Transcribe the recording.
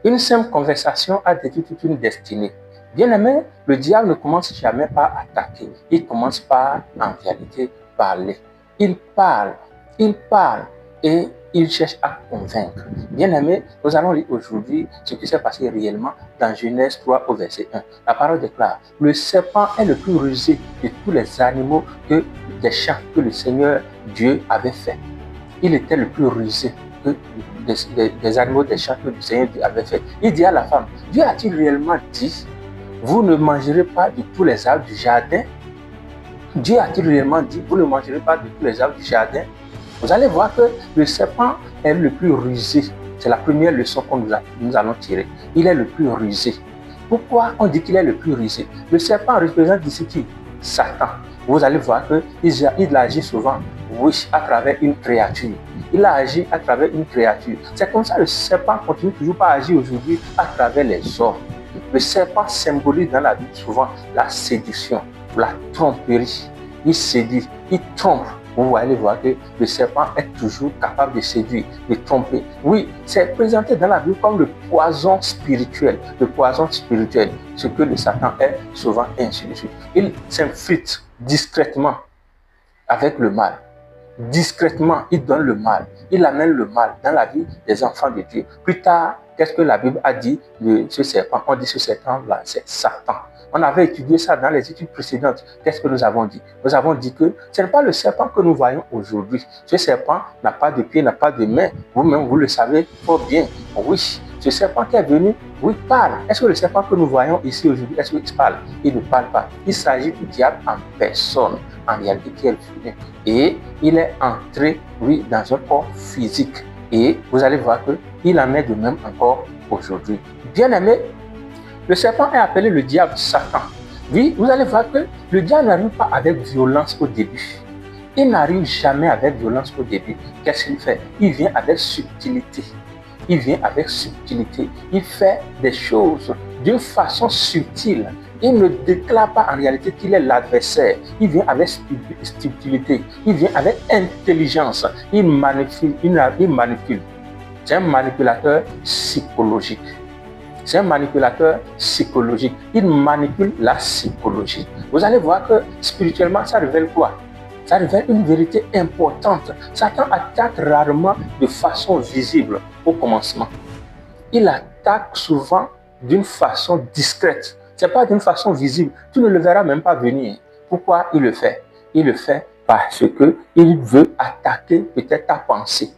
Une simple conversation a détruit toute une destinée. Bien aimé, le diable ne commence jamais par attaquer. Il commence par, en réalité, parler. Il parle et il cherche à convaincre. Bien aimé, nous allons lire aujourd'hui ce qui s'est passé réellement dans Genèse 3 au verset 1. La parole déclare, le serpent est le plus rusé de tous les animaux des champs que le Seigneur Dieu avait fait. Il était le plus rusé des animaux des champs que le Seigneur Dieu avait fait. Il dit à la femme, Dieu a-t-il réellement dit, vous ne mangerez pas de tous les arbres du jardin? Dieu a-t-il réellement dit, vous ne mangerez pas de tous les arbres du jardin? Vous allez voir que le serpent est le plus rusé. C'est la première leçon que nous allons tirer. Il est le plus rusé. Pourquoi on dit qu'il est le plus rusé? Le serpent représente ici qui? Satan. Vous allez voir qu'il agit souvent, oui, à travers une créature. Il a agi à travers une créature. C'est comme ça que le serpent continue toujours à agir aujourd'hui à travers les hommes. Le serpent symbolise dans la Bible souvent la séduction, la tromperie. Il séduit, il trompe. Vous allez voir que le serpent est toujours capable de séduire, de tromper. Oui, c'est présenté dans la Bible comme le poison spirituel. Le poison spirituel, ce que le Satan est souvent ainsi de suite. Il s'infiltre discrètement avec le mal. Discrètement, il donne le mal. Il amène le mal dans la vie des enfants de Dieu. Plus tard, qu'est-ce que la Bible a dit de ce serpent? On dit ce serpent-là, c'est Satan. On avait étudié ça dans les études précédentes. Qu'est-ce que nous avons dit? Nous avons dit que ce n'est pas le serpent que nous voyons aujourd'hui. Ce serpent n'a pas de pied, n'a pas de main. Vous-même, vous le savez fort bien. Oui, ce serpent qui est venu, oui, parle. Est-ce que le serpent que nous voyons ici aujourd'hui, est-ce qu'il parle? Il ne parle pas. Il s'agit du diable en personne, en réalité, qui est venu. Et il est entré, oui, dans un corps physique. Et vous allez voir qu'il en est de même encore aujourd'hui. Bien aimé, le serpent est appelé le diable Satan. Oui, vous allez voir que le diable n'arrive pas avec violence au début. Il n'arrive jamais avec violence au début. Qu'est-ce qu'il fait? Il vient avec subtilité. Il vient avec subtilité. Il fait des choses d'une façon subtile. Il ne déclare pas en réalité qu'il est l'adversaire. Il vient avec subtilité. Il vient avec intelligence. Il manipule. C'est un manipulateur psychologique. C'est un manipulateur psychologique. Il manipule la psychologie. Vous allez voir que spirituellement, ça révèle quoi? Ça révèle une vérité importante. Satan attaque rarement de façon visible au commencement. Il attaque souvent d'une façon discrète. Ce n'est pas d'une façon visible. Tu ne le verras même pas venir. Pourquoi il le fait? Il le fait parce qu'il veut attaquer peut-être ta pensée.